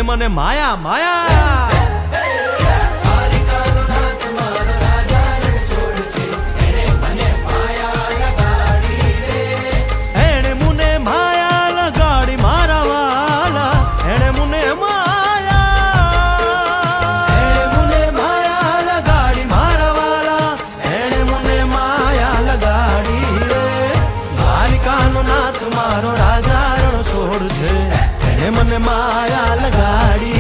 મને માયા માયા મારો રાજા રણ છોડ છે એને મને માયા લગાડી